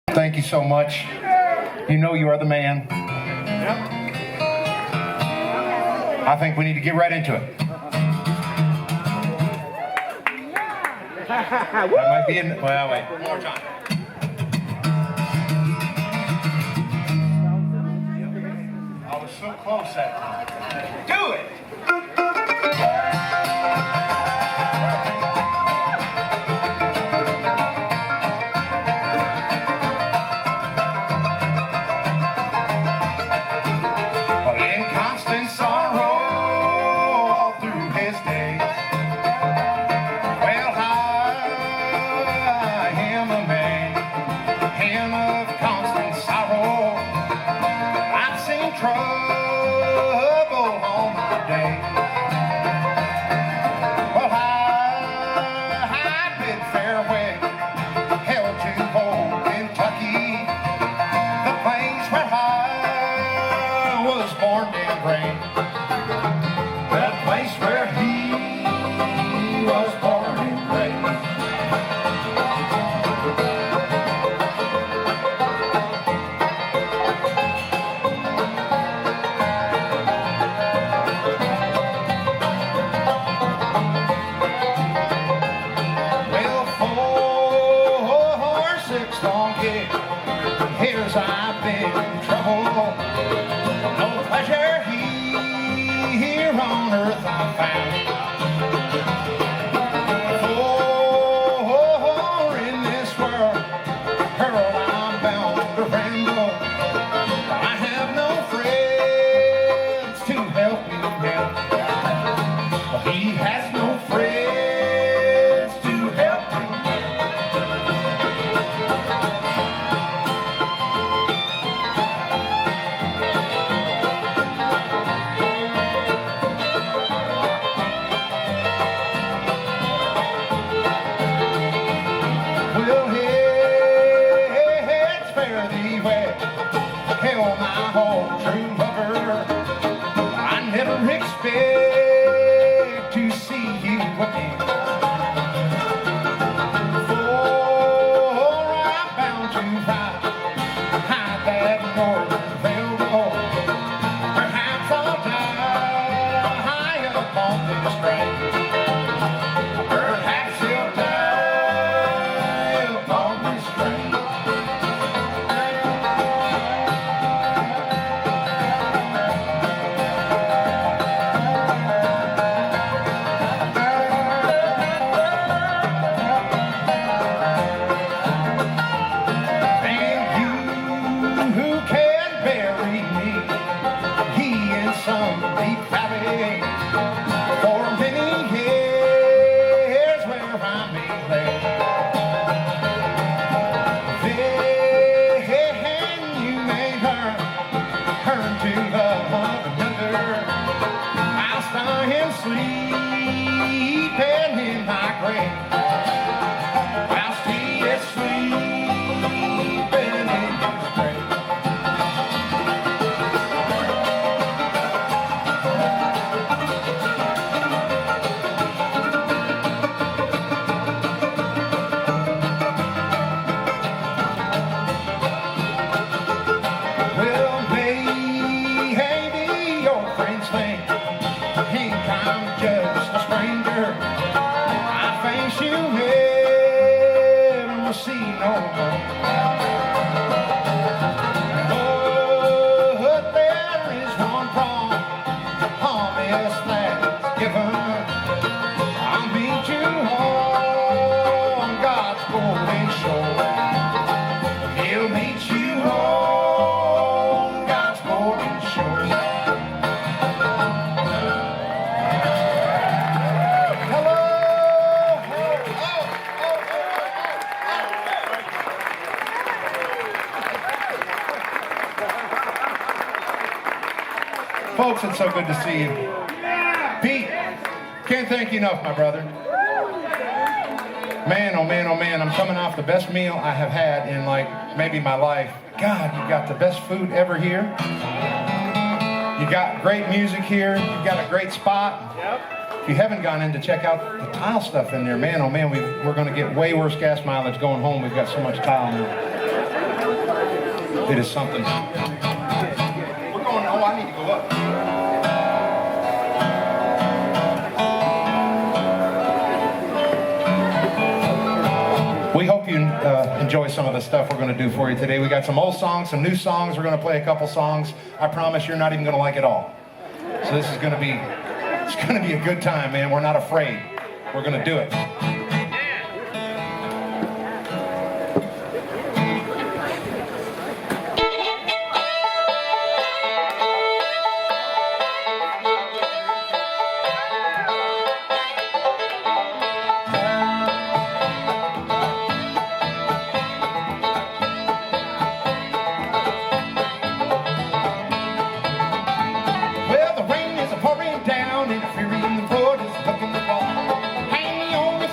Thank you so much. You know you are the man. Yep. I think we need to get right into it. That might be in. Well, wait. One more time. I was so close that time. Do it! Folks, it's so good to see you. Pete, can't thank you enough, my brother. Man, oh man, oh man, I'm coming off the best meal I have had in like maybe my life. God, you got the best food ever here. You got great music here. You got a great spot. If you haven't gone in to check out the tile stuff in there, man, oh man, we're going to get way worse gas mileage going home. We've got so much tile now. It is something. We're going, oh, I need to go up. We hope you enjoy some of the stuff we're going to do for you today. We got some old songs, some new songs. We're going to play a couple songs. I promise you're not even going to like it all. So this is going to be, it's going to be a good time, man. We're not afraid. We're going to do it. Well, the rain is pouring down and the fury in the road is looking the ball. Hang me on the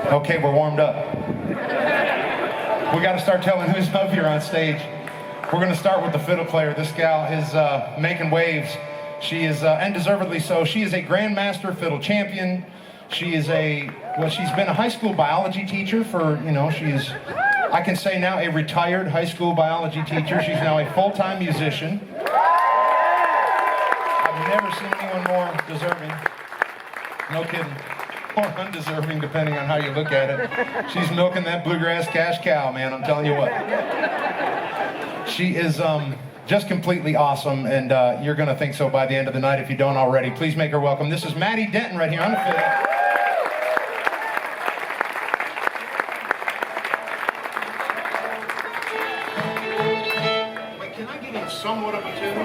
Okay, we're warmed up. We got to start telling who's up here on stage. We're going to start with the fiddle player. This gal is making waves. She is, and deservedly so, she is a Grandmaster fiddle champion. She is she's been a high school biology teacher for, she's, I can say now, a retired high school biology teacher. She's now a full-time musician. I've never seen anyone more deserving. No kidding. Or undeserving, depending on how you look at it. She's milking that bluegrass cash cow, man, I'm telling you what. She is just completely awesome, and you're going to think so by the end of the night if you don't already. Please make her welcome. This is Maddie Denton right here on the fiddle. Wait, can I get in somewhat of a tune?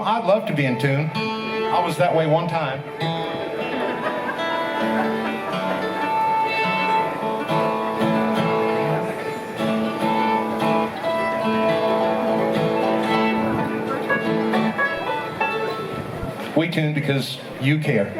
I'd love to be in tune. I was that way one time. We tune because you care.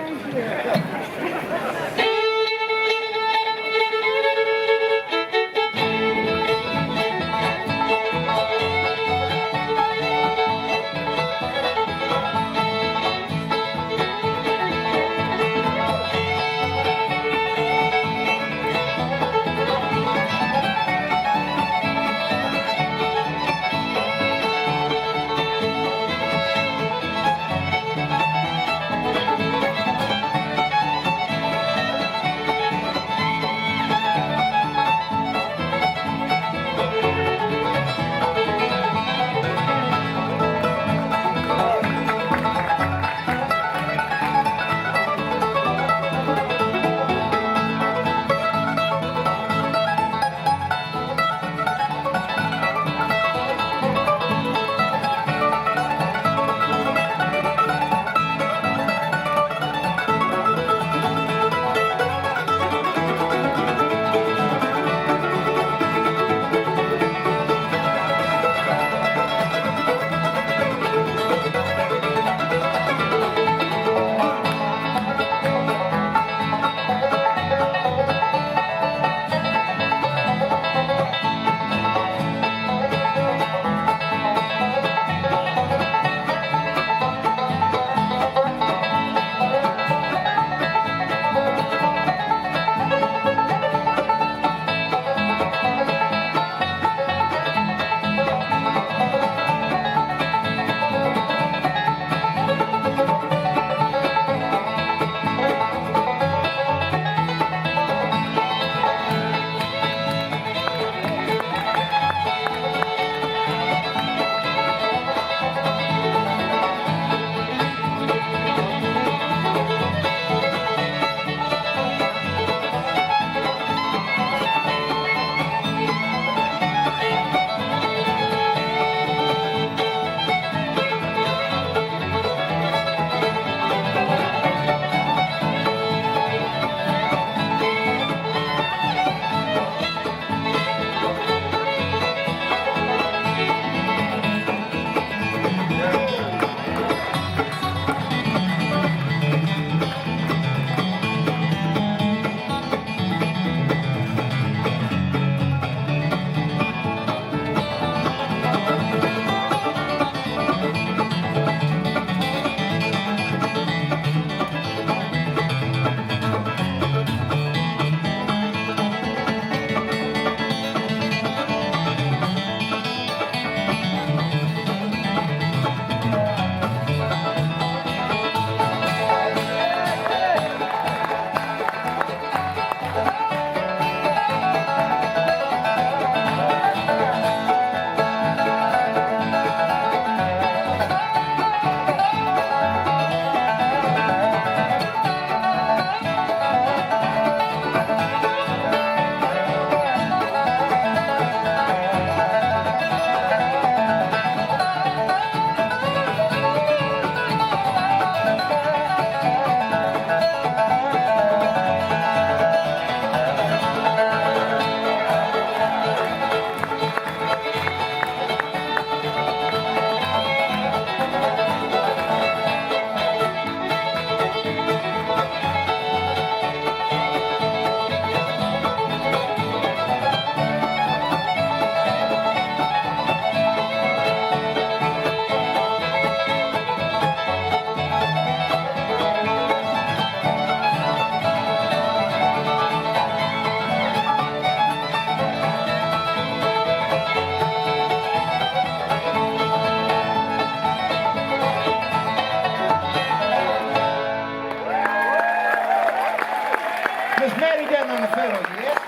Miss Maddie Denton on the fiddle, yes.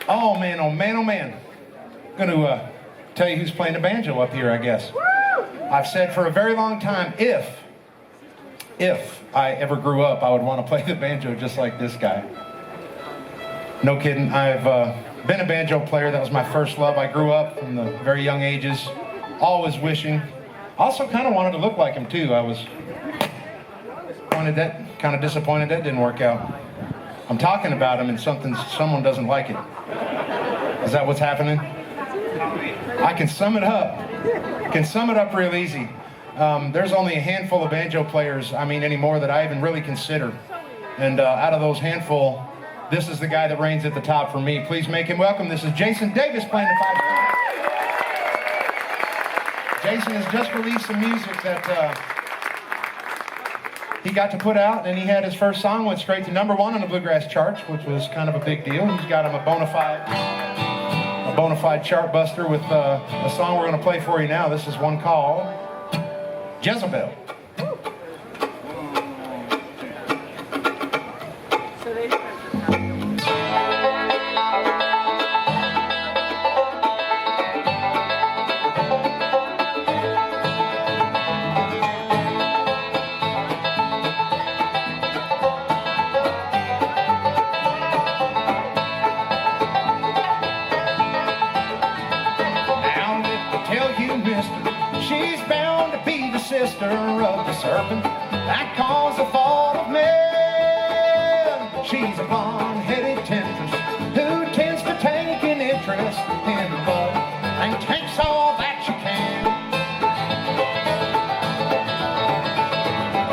Oh man, oh man, oh man. I'm gonna tell you who's playing the banjo up here, I guess. I've said for a very long time, if I ever grew up, I would want to play the banjo just like this guy. No kidding, I've been a banjo player. That was my first love. I grew up from the very young ages, always wishing. Also kind of wanted to look like him too. I was kind of disappointed that didn't work out. I'm talking about him and someone doesn't like it. Is that what's happening? I can sum it up. Real easy. There's only a handful of banjo players, anymore, that I even really consider. And out of those handful, this is the guy that reigns at the top for me. Please make him welcome. This is Jason Davis playing the 5. Jason has just released some music that he got to put out, and he had his first song went straight to #1 on the Bluegrass charts, which was kind of a big deal. He's got him a bona fide chart buster with a song we're going to play for you now. This is one called Jezebel. She's bound to be the sister of the serpent that caused the fall of man. She's a blonde-headed temptress who tends to take an interest in the bull and takes all that she can.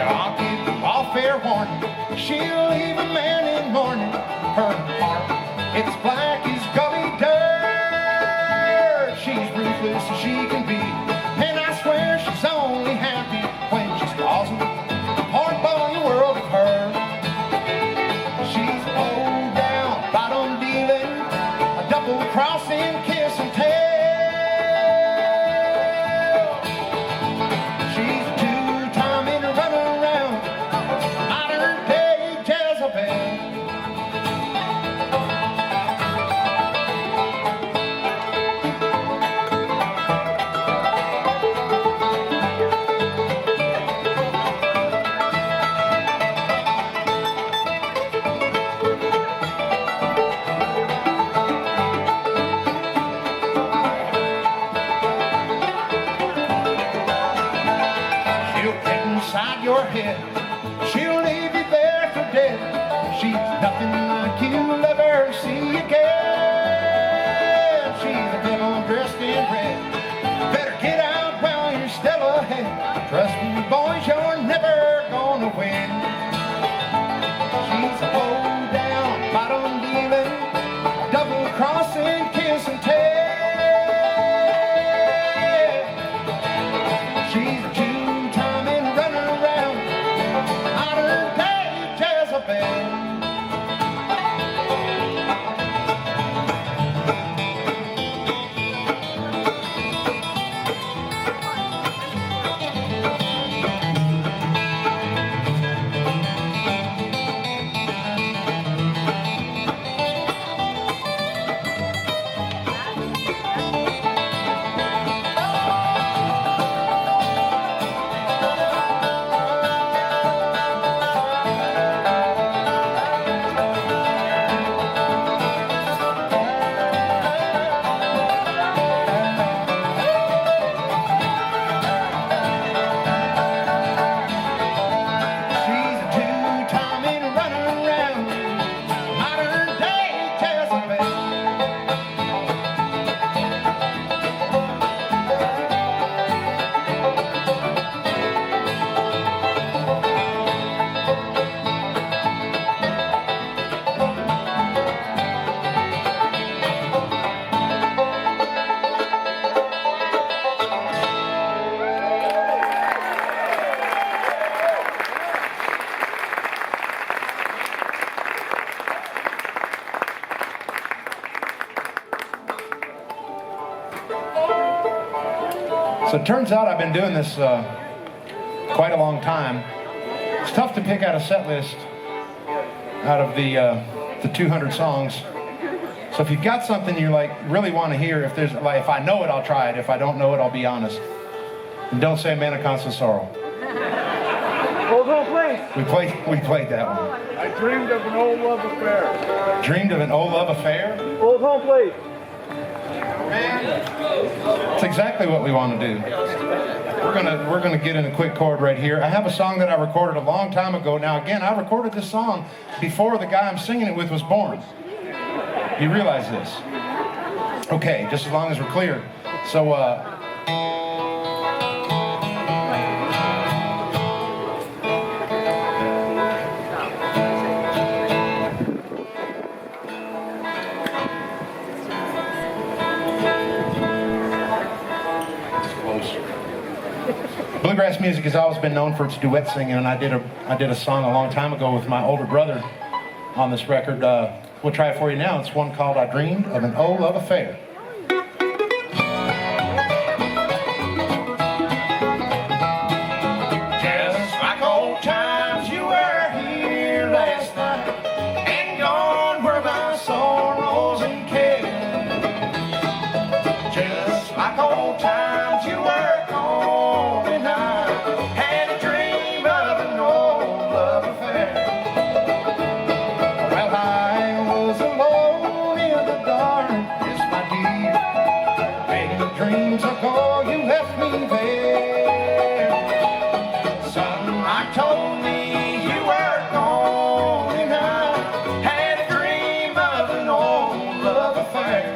I'll give you all fair warning, she'll leave a man in mourning. Her heart, it's black as gully dirt. She's ruthless as she can be, and I swear she's only happy when she's causing the hard-boiling world of her. She's a low-down, bottom dealing, a double-crossing kiss and tell. She's a two-time in a runaround, modern-day Jezebel. Inside your head, she'll leave you there for dead. She's nothing like you'll ever see again. She's a devil dressed in red. Better get out while you're still ahead. Trust me, boys, you're never gonna win. She's a low-down, bottom dealing, double-crossing, kiss and tell. She's a So it turns out I've been doing this quite a long time. It's tough to pick out a set list out of the 200 songs. So if you've got something you like really want to hear, if I know it, I'll try it. If I don't know it, I'll be honest. And don't say "Man of Constant Sorrow." Old Home Place. We played that one. I dreamed of an old love affair. Dreamed of an old love affair? Old Home Place. Man, that's exactly what we want to do. We're gonna get in a quick chord right here. I have a song that I recorded a long time ago. Now again, I recorded this song before the guy I'm singing it with was born. You realize this? Okay, just as long as we're clear. So bluegrass music has always been known for its duet singing, and I did a song a long time ago with my older brother on this record. We'll try it for you now. It's one called "I Dreamed of an Old Love Affair." Just like old times, you were here last night, and gone were my sorrows and cares. Just like old times, you were gone, and I had a dream of an old love affair. Well, I was alone in the dark, yes, my dear, many dreams ago you left me there. Sunlight told me you were gone, and I had a dream of an old love affair.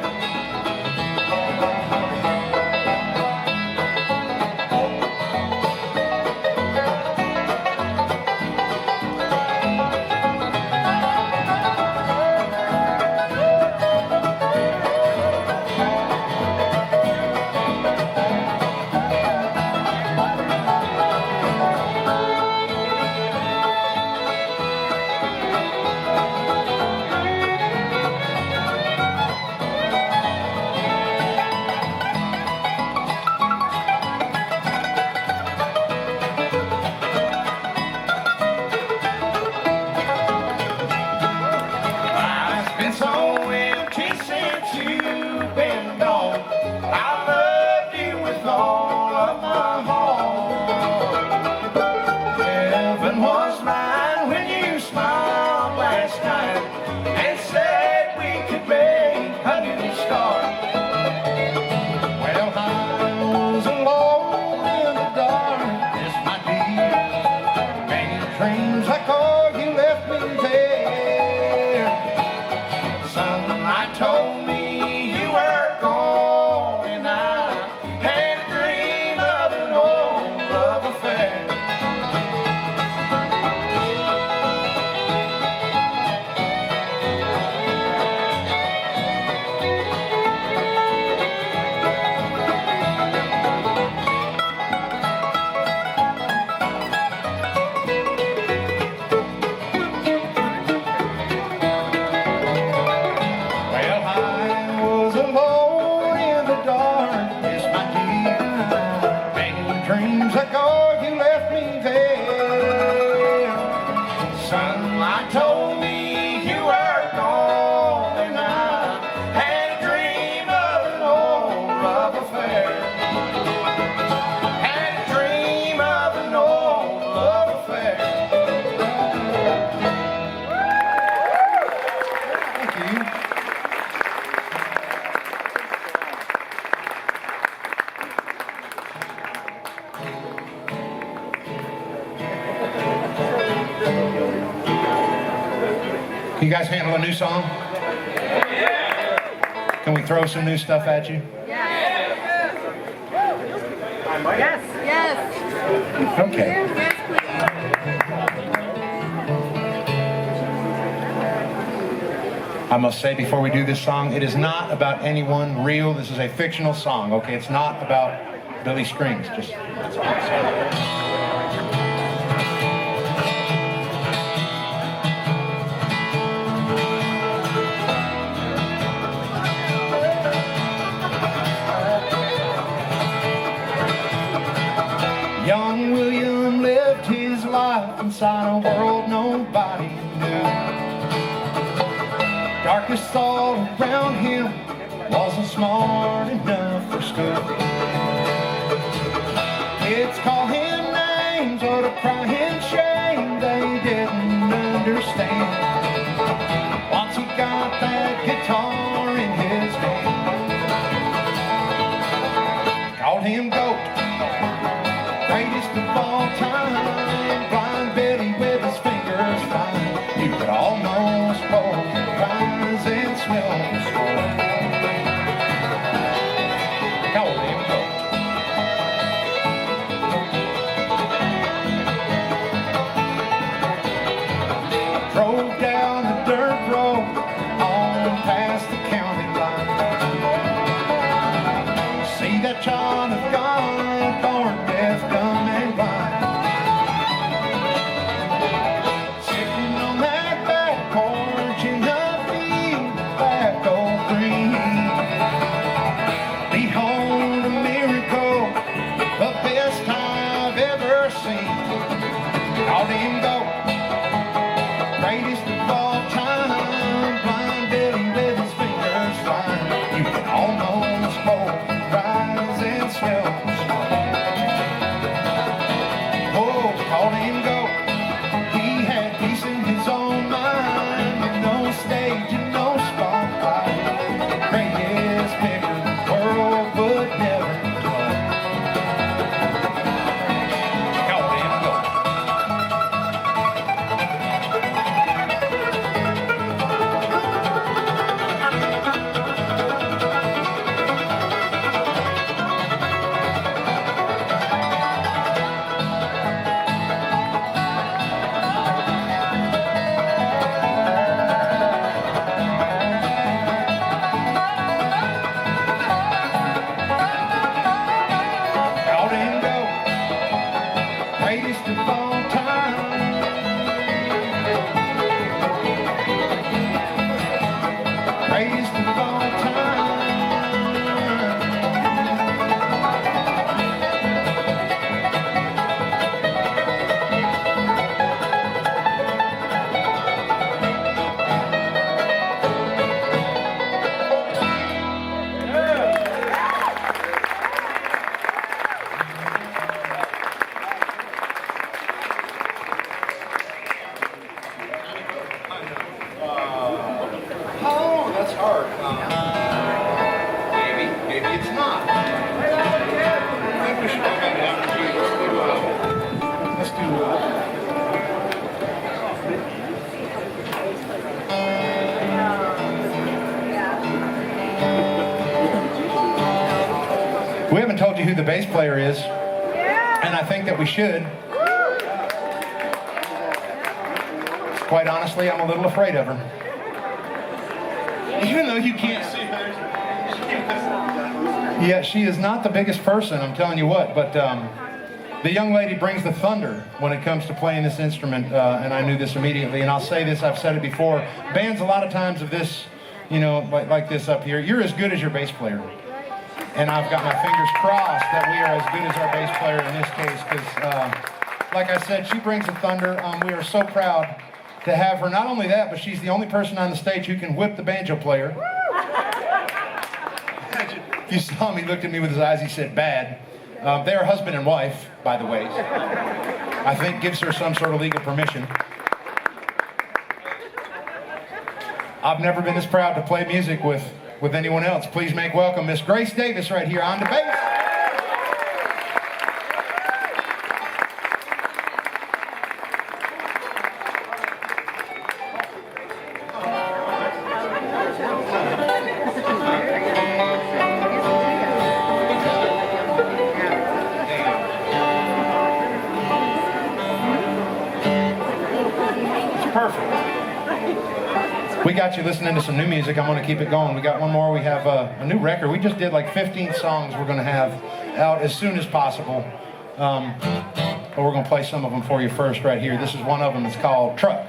You guys handle a new song? Can we throw some new stuff at you? Yes. Yes. Okay. Yes, please. I must say before we do this song, it is not about anyone real. This is a fictional song, okay? It's not about Billy Strings. Just that's all I'm saying. Young William lived his life inside a world nobody knew. Darkness all around him, wasn't smart enough for school. Kids call him names or to cry in shame they didn't understand. Once he got that guitar in his hand, called him Goat, greatest of all time. Blind Billy with his fingers flying, you could almost both rise and smell the smoke. Called him Goat. Drove down the dirt road on past the county line. See that child of God, born deaf, dumb, and blind, sitting on that back porch in the field back old green. Behold a miracle, the best I've ever seen. Called him Goat, greatest of all time. Blind Billy with his fingers flying, you can almost both rise and smell the smoke. Oh, called him Goat, he had peace in his own mind, and no stage and no spotlight. Greatest picker the world would never know. Called him Goat. Called him Goat, greatest of all time. Greatest of all time. Oh, that's hard. Maybe it's not. I think we should go back down to G. Let's do We haven't told you who the bass player is, and I think that we should. Quite honestly, I'm a little afraid of her. Even though you can't see her. Yeah, she is not the biggest person, I'm telling you what, but the young lady brings the thunder when it comes to playing this instrument, and I knew this immediately, and I'll say this, I've said it before, bands a lot of times of this, you know, like this up here, you're as good as your bass player. And I've got my fingers crossed that we are as good as our bass player in this case, because like I said, she brings the thunder. We are so proud to have her. Not only that, but she's the only person on the stage who can whip the banjo player. If you saw him, he looked at me with his eyes, he said, bad. They are husband and wife, by the way. I think gives her some sort of legal permission. I've never been this proud to play music with anyone else. Please make welcome Miss Grace Davis right here on the bass. We got you listening to some new music. I'm going to keep it going. We got one more. We have a new record. We just did like 15 songs we're going to have out as soon as possible. But we're going to play some of them for you first right here. This is one of them. It's called Truck.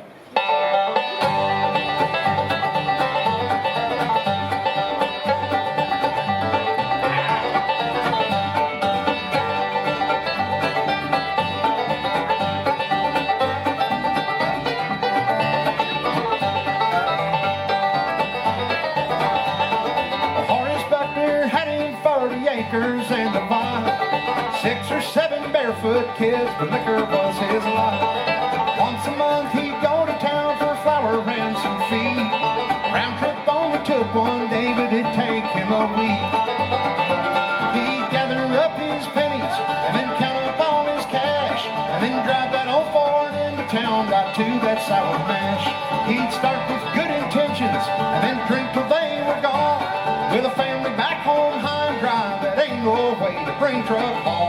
barefoot kids, but liquor was his life. Once a month he'd go to town for flour and some feed. Round trip only took one day, but it'd take him a week. He'd gather up his pennies and then count up all his cash, and then drive that old Ford into town right to that sour mash. He'd start with good intentions and then drink till they were gone. With a family back home high and dry, that ain't no way to bring truck home.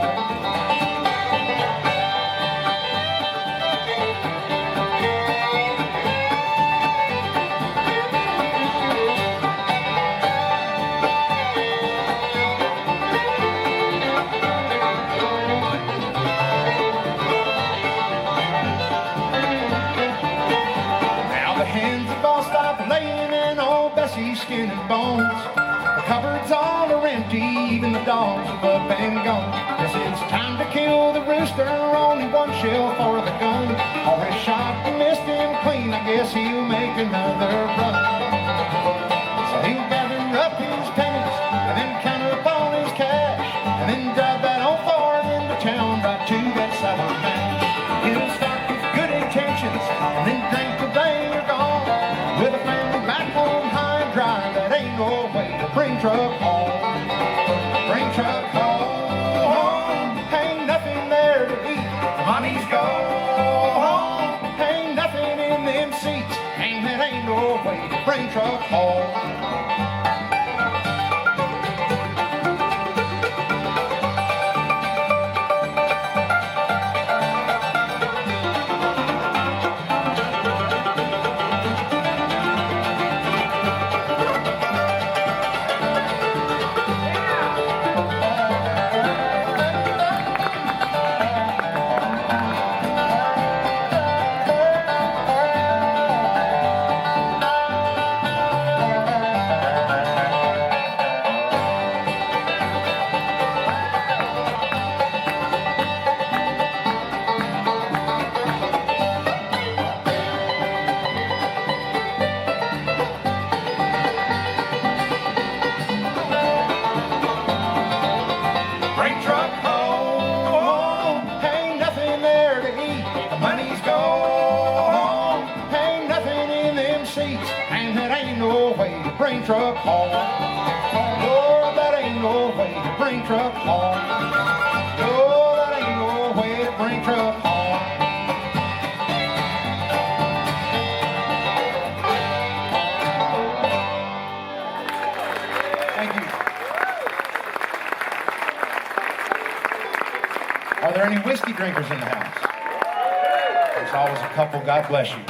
Skin and bones, the cupboards all are empty, even the dogs have up and gone. Yes, it's time to kill the rooster, only one shell for the gun. Already shot and missed him clean, I guess he'll make another run. So he'll gather up his pennies and then count up all his cash, and then drive that old Ford into town right to that sour mash. He'll start with good intentions and then drink till they are gone. With a family back home high and dry, that ain't no way to bring truck home. Bring truck home. Ain't nothing there to eat. Money's gone. Ain't nothing in them seats, and that ain't no way to bring truck home. Bring truck home. Oh, that ain't no way to bring truck home. Oh, that ain't no way to bring truck home. Thank you. Are there any whiskey drinkers in the house? There's always a couple. God bless you.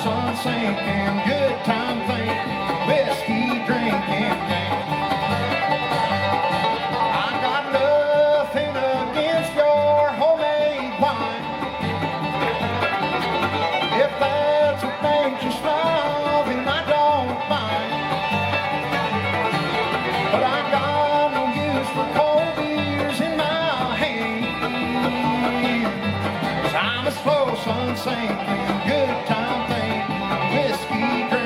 Sun sinking, good time thinking, whiskey drinking gang. I got nothing against your homemade wine. If that's what makes you smile, then I don't mind. But I got no use for cold beers in my hand. 'Cause I'm a slow sun sinking, good time whiskey.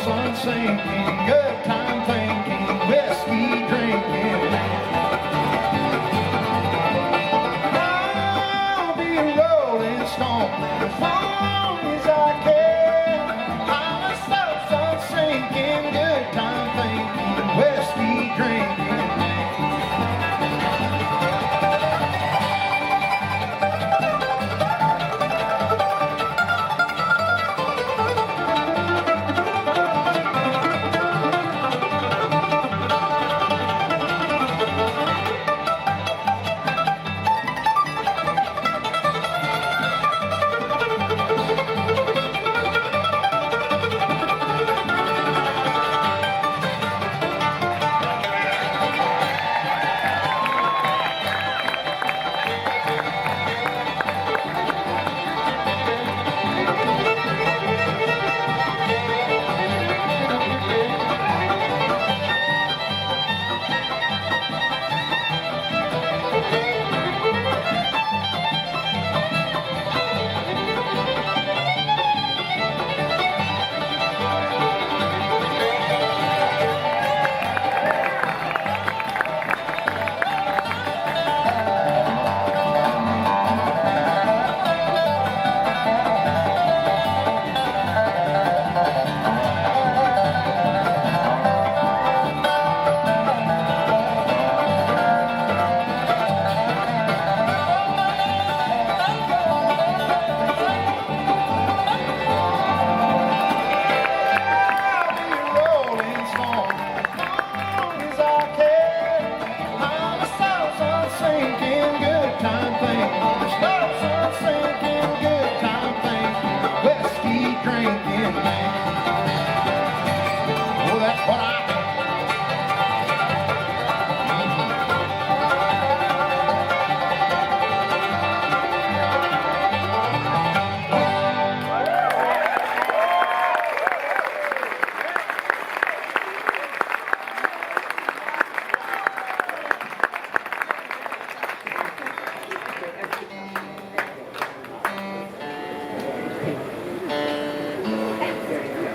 sun sinking, good time thinking, whiskey drinking. I'll be a rolling stone as long as I can. I'm a slow sun sinking, good time thinking, whiskey drinking.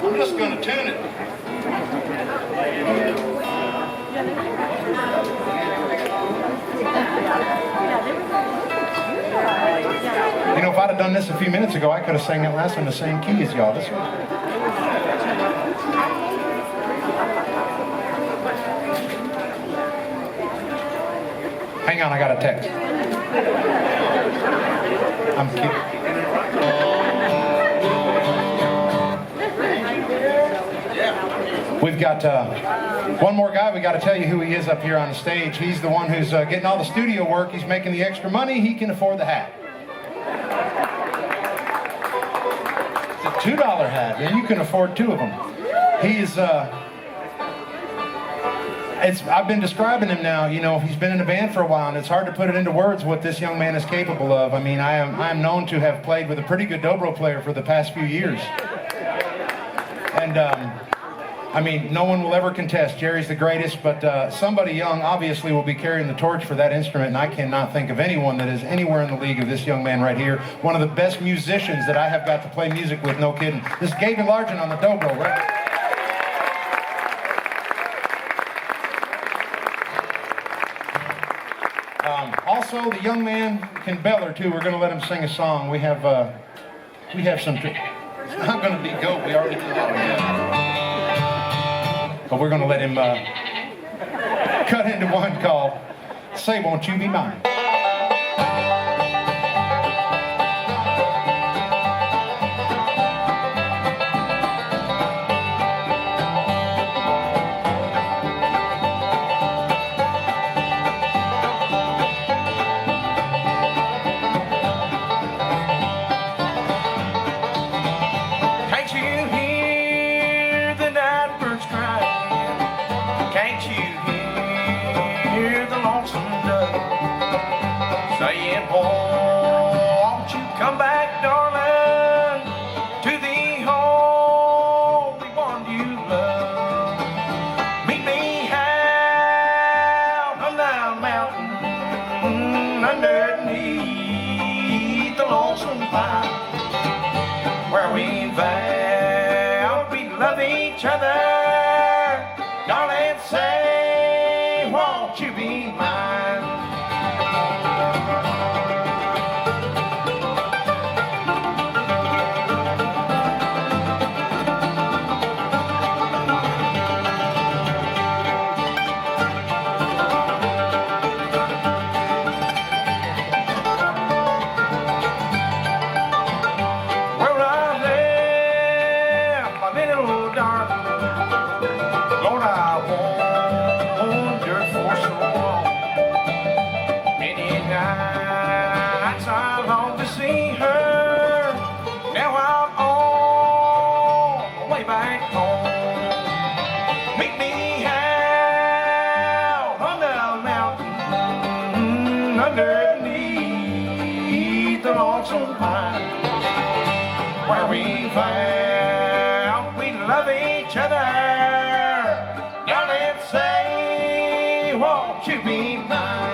I'm just going to tune it. You know, if I'd have done this a few minutes ago, I could have sang that last one the same key as y'all. This one. Hang on, I got a text. I'm kidding. We've got one more guy. We got to tell you who he is up here on the stage. He's the one who's getting all the studio work. He's making the extra money. He can afford the hat. It's a $2 hat, and you can afford two of them. He's I've been describing him now. You know, he's been in a band for a while, and it's hard to put it into words what this young man is capable of. I mean, I am known to have played with a pretty good dobro player for the past few years, and I mean, no one will ever contest. Jerry's the greatest, but somebody young obviously will be carrying the torch for that instrument, and I cannot think of anyone that is anywhere in the league of this young man right here. One of the best musicians that I have got to play music with, no kidding. This is Gaven Largent on the dobro, right? Also, the young man can beller too. We're going to let him sing a song. We have some. It's not going to be goat. We already did that. But we're going to let him cut into one called "Say Won't You Be Mine." Saying, oh, won't you come back, darling, to the only one you love. Meet me out on the mountain, underneath the lonesome pine, where we vowed we'd love each other where we found we love each other. Darling, say, won't you be mine?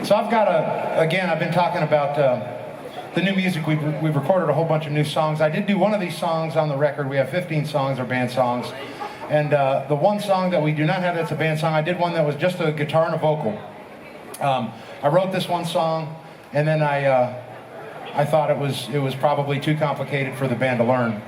So I've got again, I've been talking about the new music. We've recorded a whole bunch of new songs. I did do one of these songs on the record. We have 15 songs, or band songs. And the one song that we do not have that's a band song, I did one that was just a guitar and a vocal. I wrote this one song, and then I thought it was probably too complicated for the band to learn.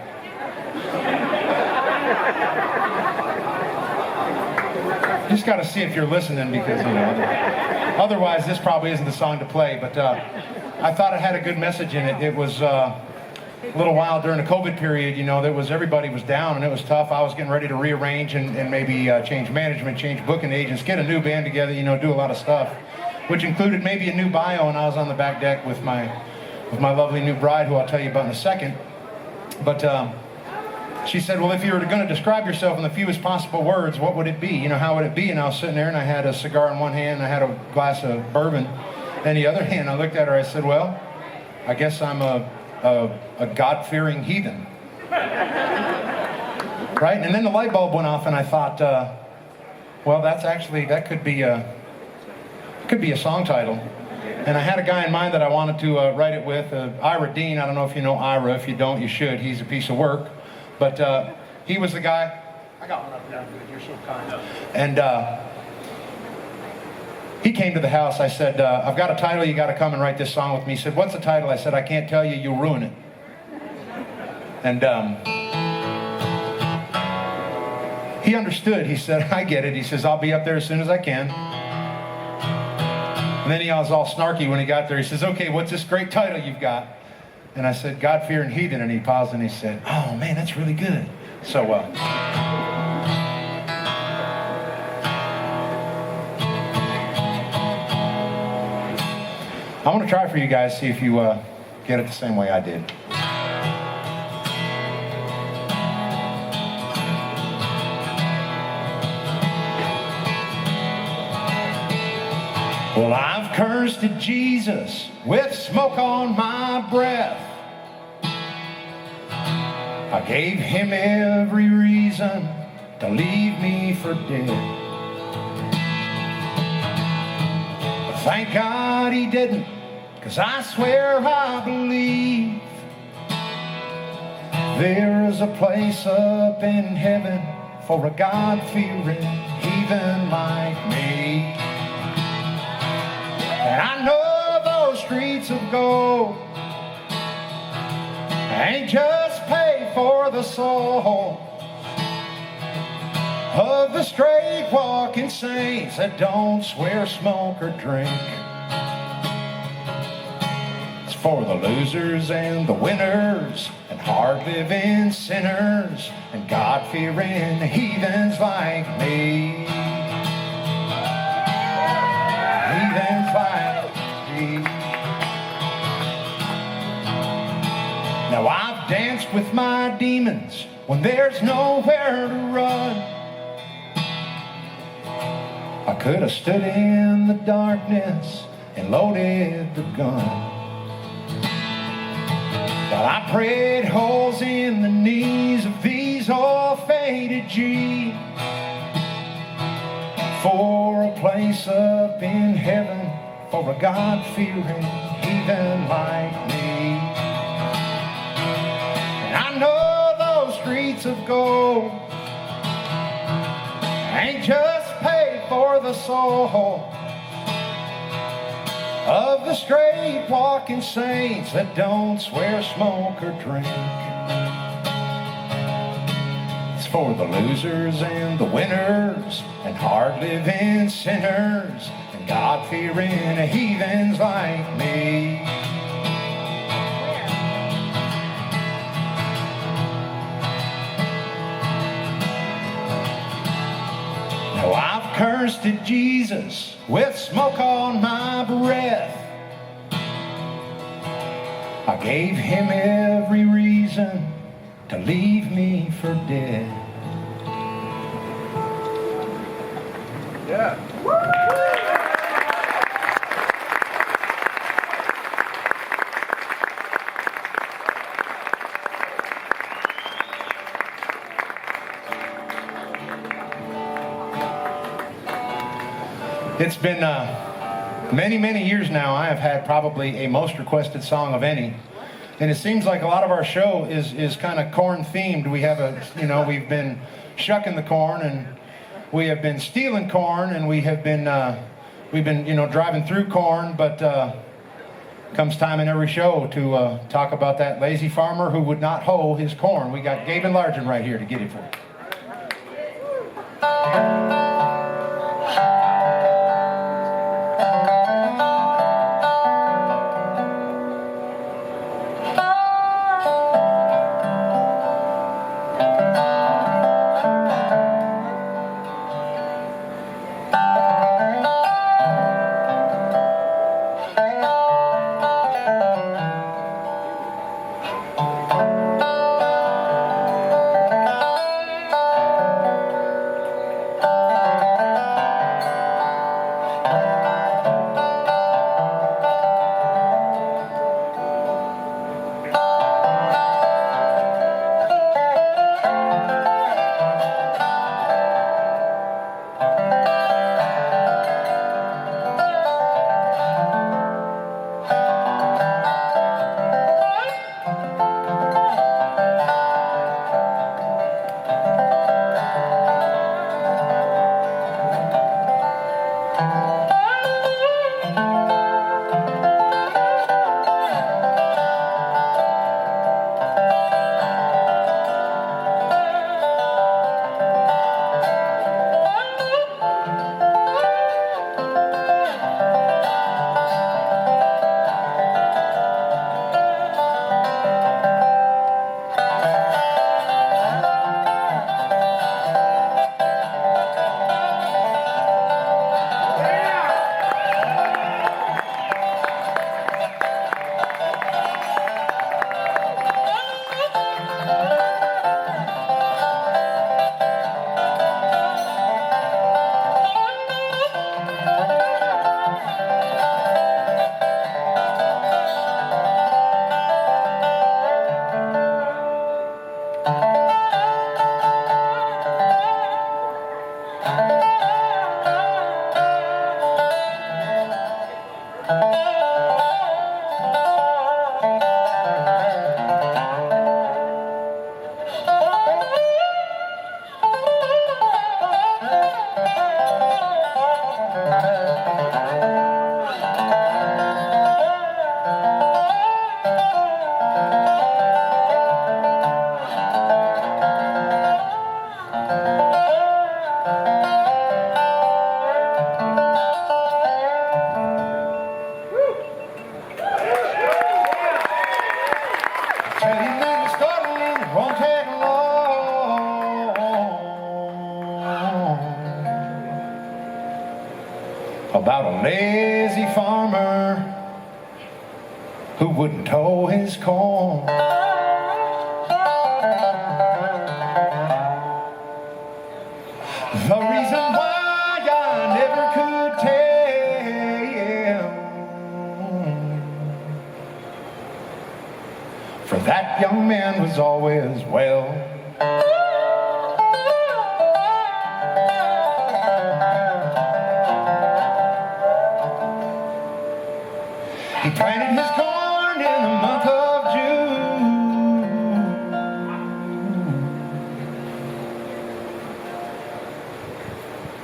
Just got to see if you're listening because, you know, otherwise this probably isn't the song to play. But I thought it had a good message in it. It was a little while during the COVID period, you know, everybody was down and it was tough. I was getting ready to rearrange and maybe change management, change booking agents, get a new band together, you know, do a lot of stuff, which included maybe a new bio. And I was on the back deck with my lovely new bride, who I'll tell you about in a second. But she said, well, if you were going to describe yourself in the fewest possible words, what would it be? You know, how would it be? And I was sitting there and I had a cigar in one hand, and I had a glass of bourbon in the other hand. I looked at her, I said, well, I guess I'm a God-fearing heathen. Right? And then the light bulb went off and I thought, well, that could be a song title. And I had a guy in mind that I wanted to write it with, Ira Dean. I don't know if you know Ira. If you don't, you should. He's a piece of work. But he was the guy. I got one up there. You're so kind. And he came to the house. I said, I've got a title. You got to come and write this song with me. He said, what's the title? I said, I can't tell you. You'll ruin it. And he understood. He said, I get it. He says, I'll be up there as soon as I can. And then he was all snarky when he got there. He says, okay, what's this great title you've got? And I said, God-fearing heathen. And he paused and he said, oh, man, that's really good. So, I want to try for you guys, see if you get it the same way I did. Well, I've cursed at Jesus with smoke on my breath. I gave him every reason to leave me for dead. But thank God he didn't, 'cause I swear I believe there is a place up in heaven for a God-fearing heathen like me. And I know those streets of gold ain't just paid for the soul of the straight walking saints that don't swear, smoke, or drink. It's for the losers and the winners and hard-living sinners and God-fearing heathens like me. Heathens like me. Now I've danced with my demons when there's nowhere to run. I could have stood in the darkness and loaded the gun. But I prayed holes in the knees of these old faded G's for a place up in heaven for a God-fearing heathen like me. And I know those streets of gold ain't just paid for the soul of the straight walking saints that don't swear, smoke, or drink. It's for the losers and the winners and hard-living sinners and God-fearing heathens like me. Now I've cursed at Jesus with smoke on my breath. I gave him every reason to leave me for dead. Yeah. It's been many, many years now. I have had probably a most requested song of any. And it seems like a lot of our show is kind of corn themed. We have we've been shucking the corn, and we have been stealing corn, and we've been driving through corn, but comes time in every show to talk about that lazy farmer who would not hoe his corn. We got Gaven Largent right here to get it for you. tell you nothing startling, it won't take long. About a lazy farmer who wouldn't hoe his corn. The reason why I never could tell, for that young man was always well. He planted his corn in the month of June,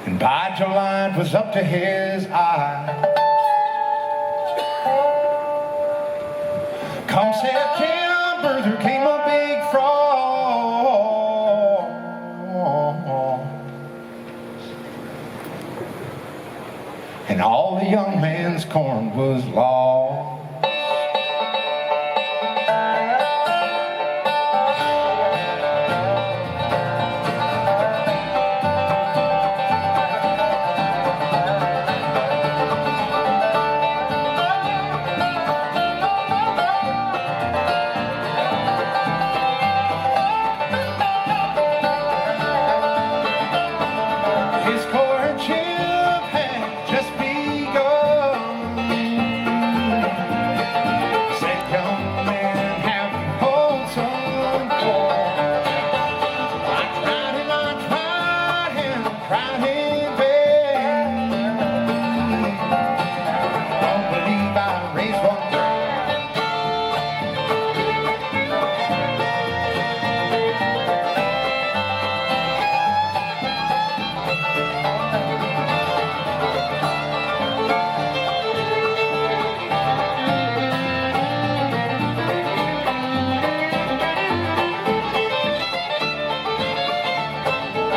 and by July it was up to his eye. Come September, there came a big frost, and all the young man's corn was lost. His courtship had just begun. Said, young man, have you hold some corn? I tried and I tried in vain. Don't believe I raised one grain.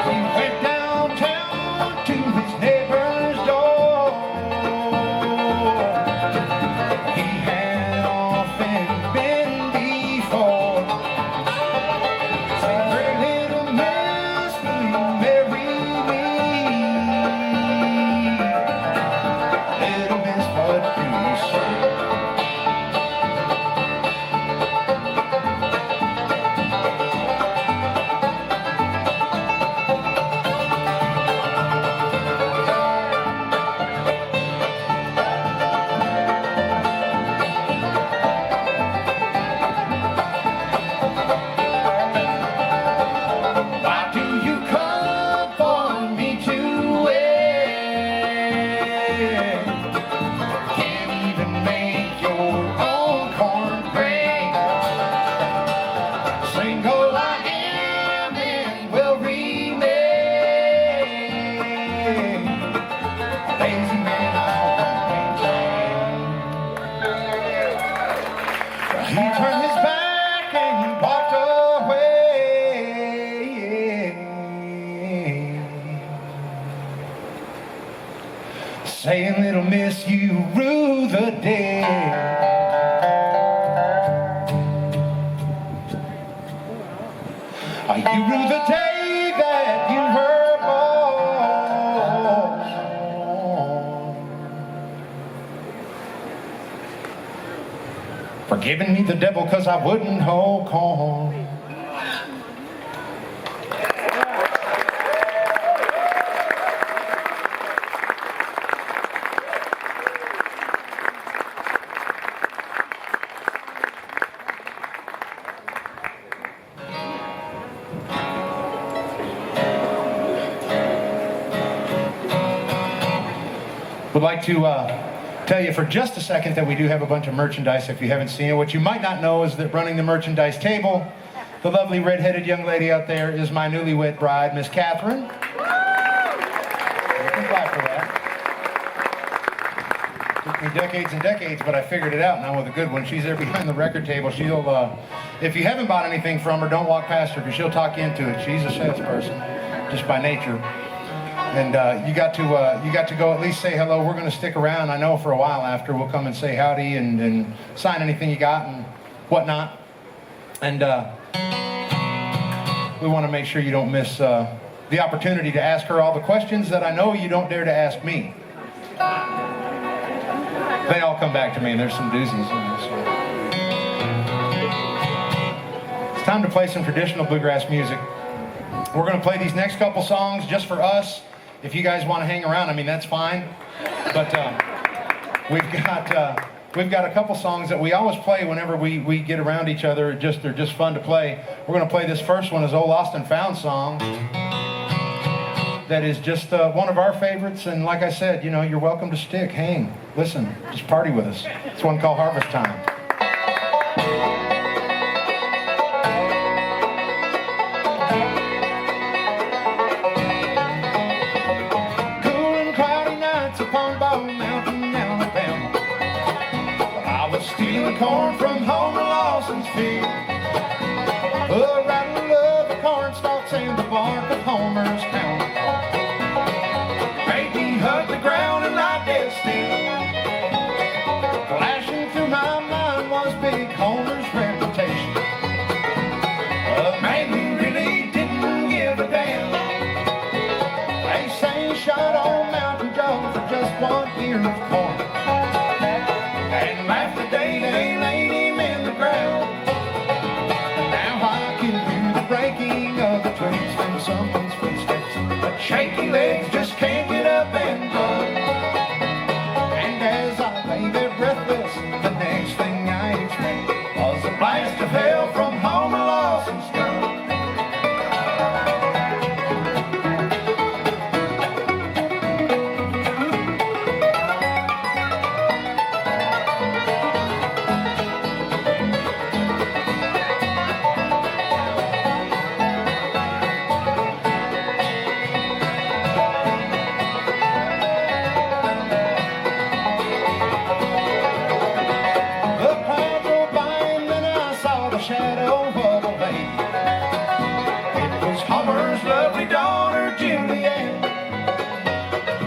He went downtown to his neighbor's door. He had often been before. Say, pretty little miss, will you marry me? Little miss, what do you say? Why do you come for me to wed? Can't even make your own corn grain. Single I am and will remain. Lazy man, I won't maintain. He turned his back and he walked away, saying, little miss, you rue the day. You rue the day that you were born. For giving me the devil 'cause I wouldn't hoe corn. Would like to tell you for just a second that we do have a bunch of merchandise if you haven't seen it. What you might not know is that running the merchandise table, the lovely red-headed young lady out there is my newlywed bride, Miss Catherine. You can clap for that. Took me decades and decades, but I figured it out now with a good one. She's there behind the record table. She'll, if you haven't bought anything from her, don't walk past her because she'll talk you into it. She's a salesperson, just by nature. And you got to go at least say hello. We're going to stick around. I know for a while after we'll come and say howdy and sign anything you got and whatnot. And we want to make sure you don't miss the opportunity to ask her all the questions that I know you don't dare to ask me. They all come back to me, and there's some doozies in this one. It's time to play some traditional bluegrass music. We're going to play these next couple songs just for us. If you guys want to hang around, I mean, that's fine. But we've got a couple songs that we always play whenever we get around each other. They're just fun to play. We're going to play this first one, is Old Lost and Found song. That is just one of our favorites, and like I said, you know, you're welcome to stick, hang, listen, just party with us. It's one called Harvest Time. Cool and cloudy nights upon Bald Mountain, Alabama. Well, I was stealing corn from Homer Lawson's field. Oh, rattle of the corn stalks and the bark of Homer's town. Hug the ground and lie dead still. Flashing through my mind was big Homer's reputation. A man who really didn't give a damn. They say he shot on Mountain Joe for just 1 ear of corn, and laughed the day they laid him in the ground. Now I can hear the breaking of the twigs from someone's footsteps, but shaky legs just can't get up and run. And as I lay there breathless, the next thing I expect was a blast of hell from Homer Lawson's gun. Shadow of a lady. It was Homer's lovely daughter, Juliet.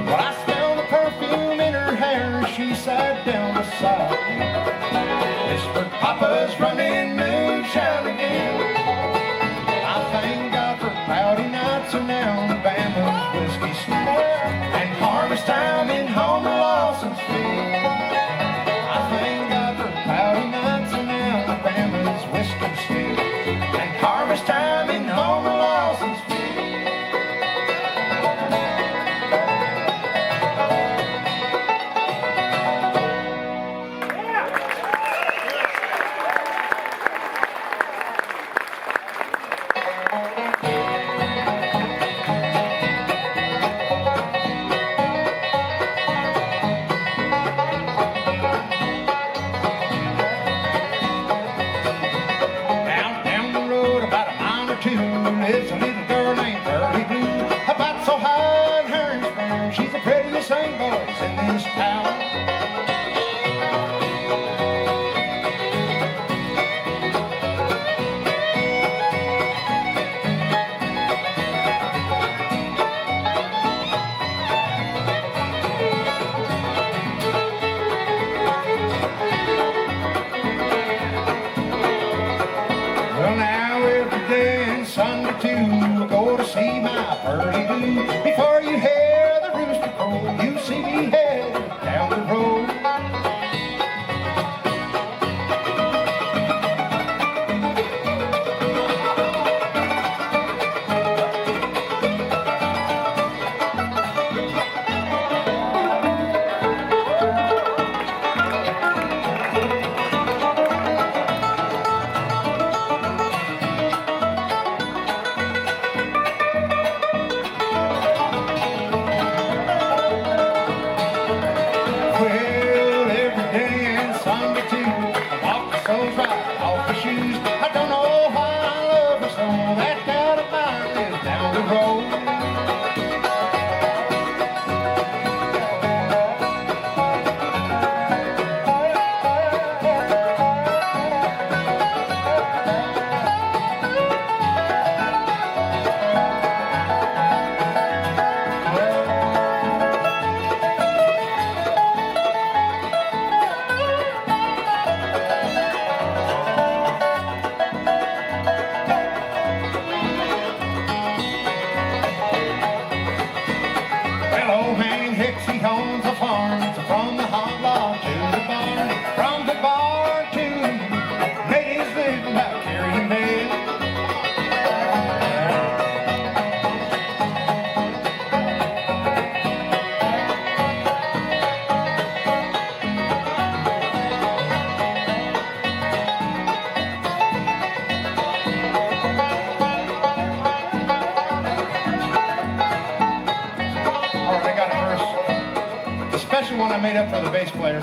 Well, I smelled the perfume in her hair as she sat down beside me. Whispered, Papa's running moonshine again. I thank God for cloudy nights around Bama's whiskey street, and harvest time in Homer Lawson's field. I thank God for cloudy nights around Bama's whiskey street, and harvest time in Homer Lawson's field. Lives a little girl named Pearly Blue, about so high in her sperm. She's the prettiest thing boys in this town. Well, now every day and Sunday too, I go to see my Pearly Blue. Before you hear the rooster crow, you see me head down the road. one I made up for the bass player.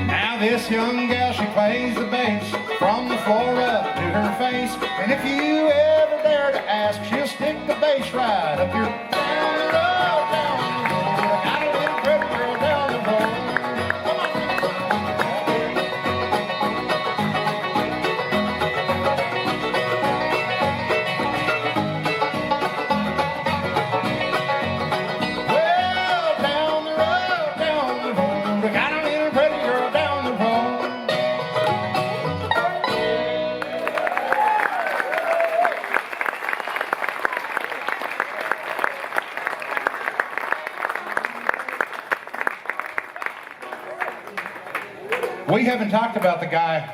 Now this young gal, she plays the bass from the floor up to her face. And if you ever dare to ask, she'll stick the bass right up your down the road, down the road. I got a little pretty girl down the road. Come on. Well, down the road, I got a little pretty girl down the road. We haven't talked about the guy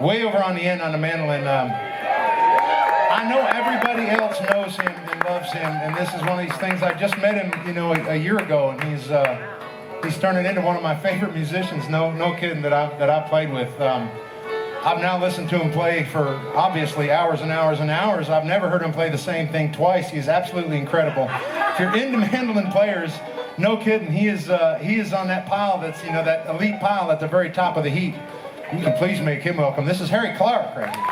way over on the end on the mandolin. I know everybody else knows him and loves him, and this is one of these things. I just met him, you know, a year ago, and he's turning into one of my favorite musicians. No kidding, that I played with. I've now listened to him play for obviously hours and hours and hours. I've never heard him play the same thing twice. He's absolutely incredible. If you're into mandolin players, no kidding, he is on that pile that's, you know, that elite pile at the very top of the heap. You can please make him welcome. This is Harry Clark right here.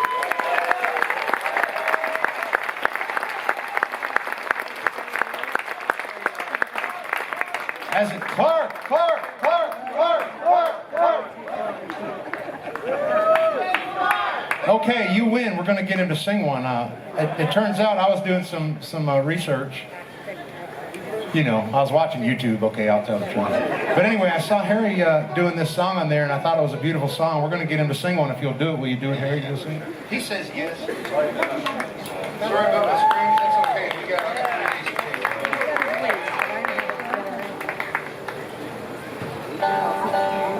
As it Clark. Okay, you win. We're going to get him to sing one. It turns out I was doing some research. You know, I was watching YouTube. Okay, I'll tell the truth. But anyway, I saw Harry doing this song on there, and I thought it was a beautiful song. We're going to get him to sing one. If you'll do it, will you do it, Harry? You'll sing it? He says yes. Sorry about my screen. That's okay. We got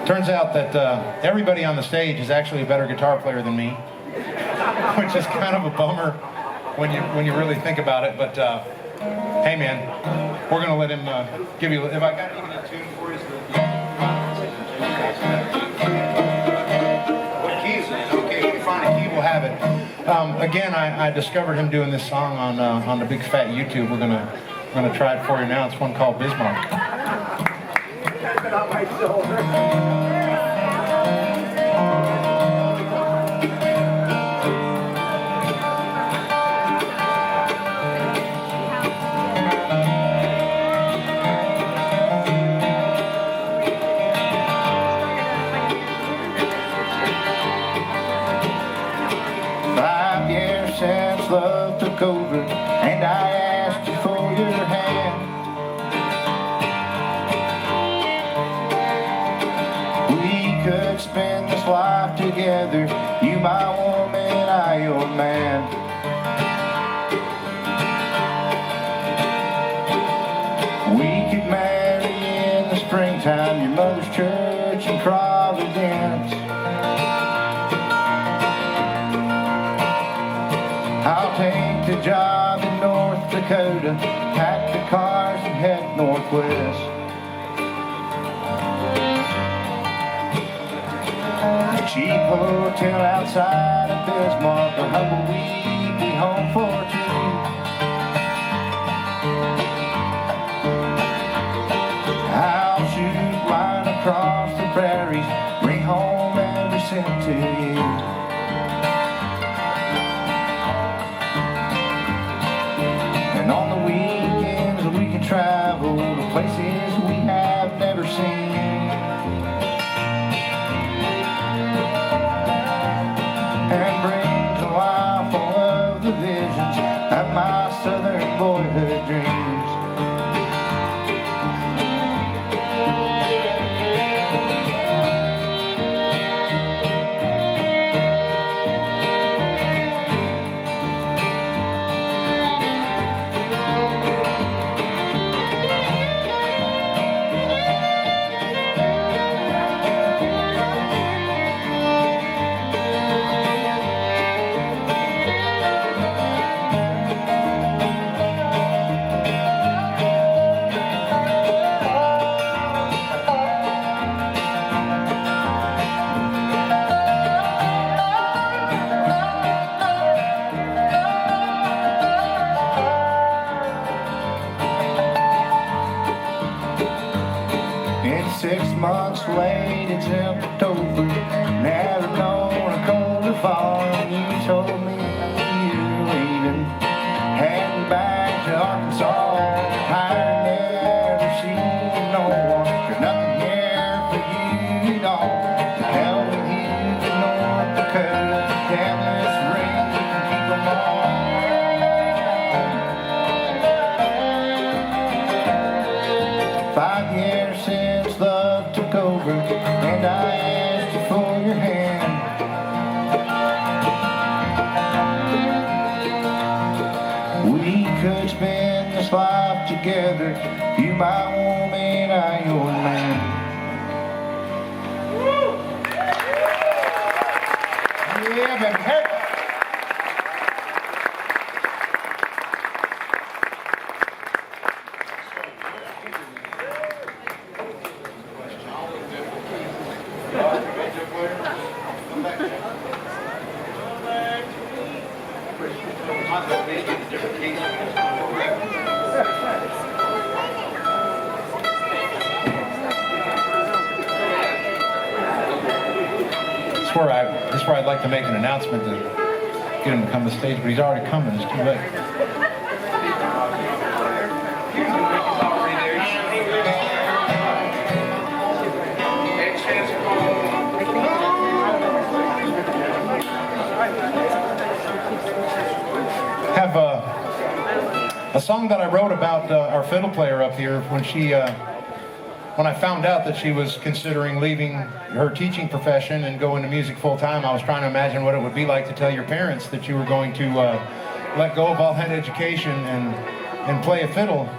Turns out that everybody on the stage is actually a better guitar player than me, which is kind of a bummer when you really think about it. But hey, man, we're gonna let him give you. If I got even a tune for you, what key is it? Okay, if you find a key, we'll have it. Again, I discovered him doing this song on the big fat YouTube. We're gonna try it for you now. It's one called Bismarck. Not my shoulder. 5 years since love took over, and I asked you for your hand. We could spend this life together, you my woman, I your man. We could marry in the springtime, your mother's church in Providence. I'll take the job in North Dakota, pack the cars and head northwest. A cheap hotel outside of Bismarck, a humble weekly home for two. I'll shoot line across the prairies, bring home every cent to you. And on the weekends we can travel to places we have never seen. And bring to life all of the visions of my southern boyhood dreams. laid itself to over. Never known a colder fall. And you told me you were leaving, heading back to Arkansas. I'd never seen no one. There's nothing here for you at all. Hell with you in North Dakota. Damn this ring, you can keep them all. 5 years since love took over, and I asked you for your hand. We could spend this life together, you my woman, I your man. Yeah, baby. Hey. That's where I'd like to make an announcement to get him to come to the stage, but he's already coming. It's too late. Have a song that I wrote about our fiddle player up here when she. When I found out that she was considering leaving her teaching profession and going to music full time, I was trying to imagine what it would be like to tell your parents that you were going to let go of all that education and play a fiddle,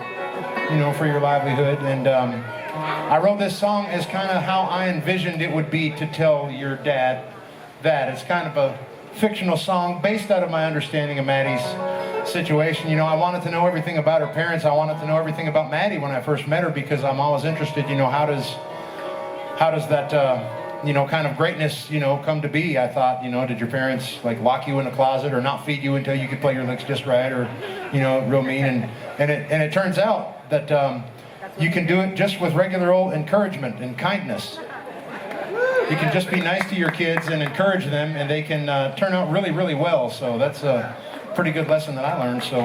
you know, for your livelihood. And I wrote this song as kind of how I envisioned it would be to tell your dad that. It's kind of a fictional song based out of my understanding of Maddie's situation. You know, I wanted to know everything about her parents. I wanted to know everything about Maddie when I first met her, because I'm always interested, you know, how does that you know, kind of greatness, you know, come to be? I thought, you know, did your parents like lock you in a closet or not feed you until you could play your licks just right, or, you know, real mean? And it turns out that you can do it just with regular old encouragement and kindness. You can just be nice to your kids and encourage them, and they can turn out really, really well. So that's a pretty good lesson that I learned. So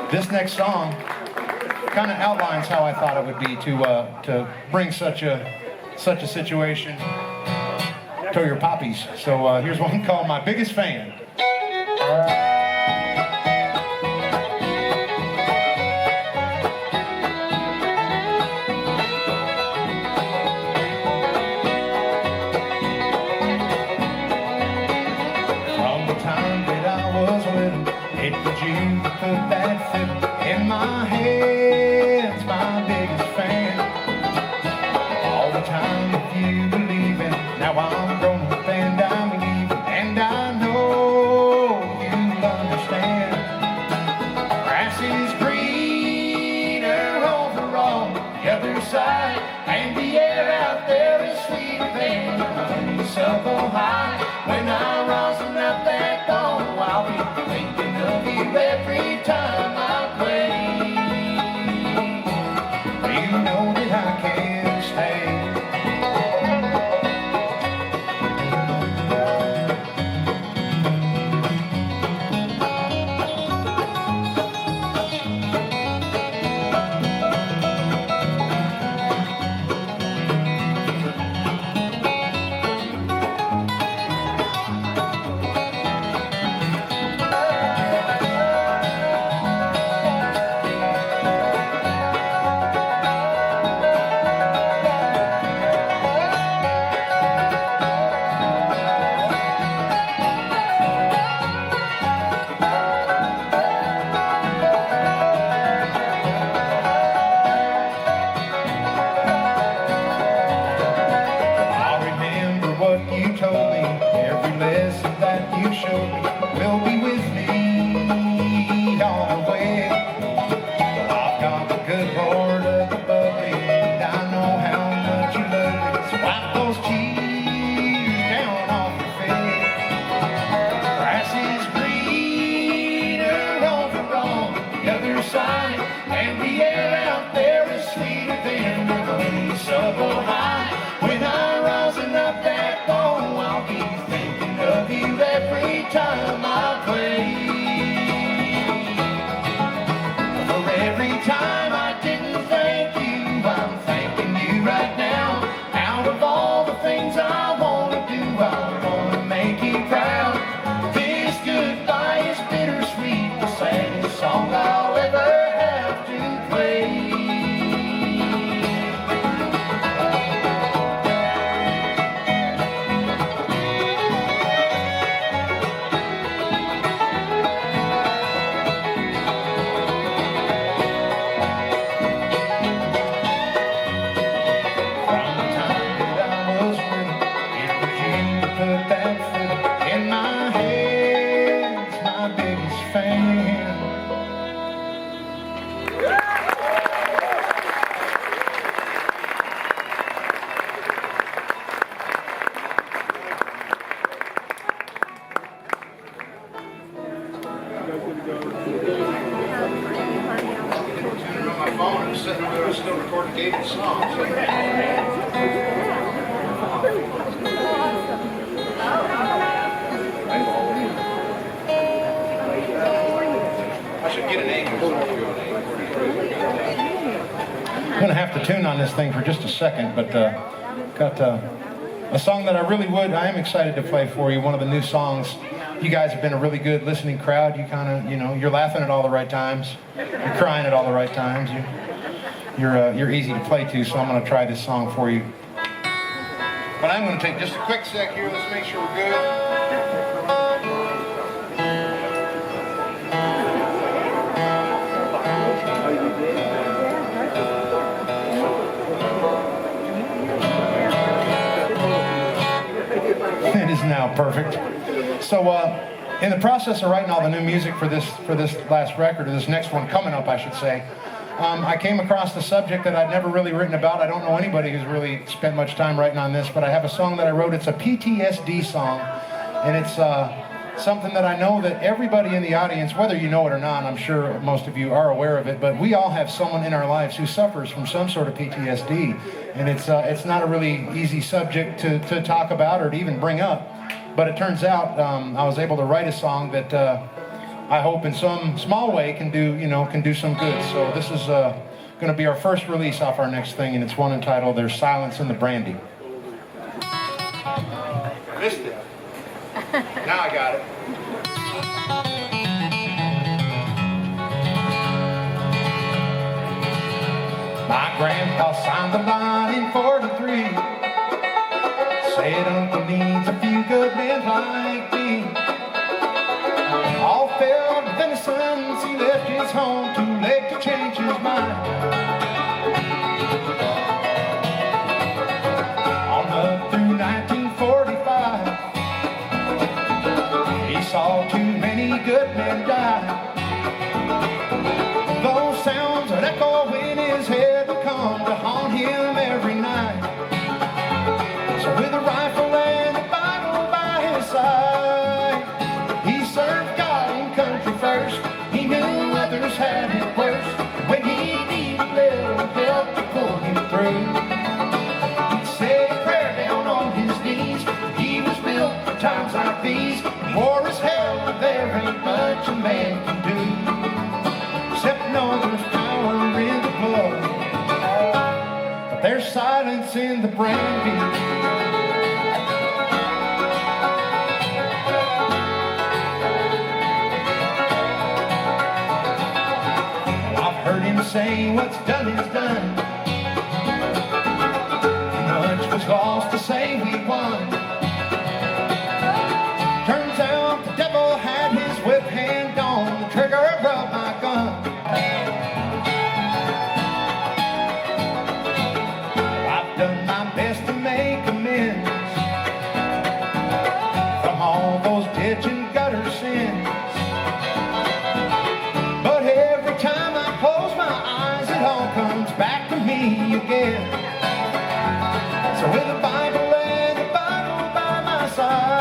this next song kind of outlines how I thought it would be to bring such a situation to your poppies. So here's one called My Biggest Fan. It was you who put that fiddle in my hands, my biggest fan. All the time with you believing, now I'm grown up and I'm leaving, and I know you'll understand. Grass is greener over on the other side, and the air out there is sweeter than the honeysuckle high. When I rosin up that bowl, I'll be thinking of you every time I play. You know that I can't stay. I should get an angle. I'm going to have to tune on this thing for just a second, but got a song that I am excited to play for you, one of the new songs. You guys have been a really good listening crowd. You kind of, you're laughing at all the right times. You're crying at all the right times. You're easy to play to, so I'm going to try this song for you. But I'm going to take just a quick sec here. Let's make sure we're good. It is now perfect. So in the process of writing all the new music for this last record, or this next one coming up, I should say, I came across the subject that I'd never really written about. I don't know anybody who's really spent much time writing on this, but I have a song that I wrote. It's a PTSD song, and it's something that I know that everybody in the audience, whether you know it or not, I'm sure most of you are aware of it, but we all have someone in our lives who suffers from some sort of PTSD, and it's not a really easy subject to talk about or to even bring up. But it turns out I was able to write a song that I hope in some small way can do some good. So this is going to be our first release off our next thing, and it's one entitled "There's Silence in the Brandy." I missed it. Now I got it. My grandpa signed the line in 43. Said Uncle needs a few good men like me. All failed venison, he left his home too late to change his mind. On up through 1945, he saw too many good men die. Those sounds that echo in his head would come to haunt him every night. So with a rifle and a Bible by his side, he served God and country first. He knew others had it worse. When he needed a little help to pull him through, he'd say a prayer down on his knees. He was built for times like these. War is hell, but there ain't much a man can do, except know there's power in the blood. But there's silence in the brandy. Heard him say what's done is done. Much was lost to say we won. Turns out the devil had his whip hand on the trigger of my gun. I've done my best to make amends from all those ditch and gutter sins. But every time I close my eyes, it all comes back to me again. So with a Bible and a Bible by my side,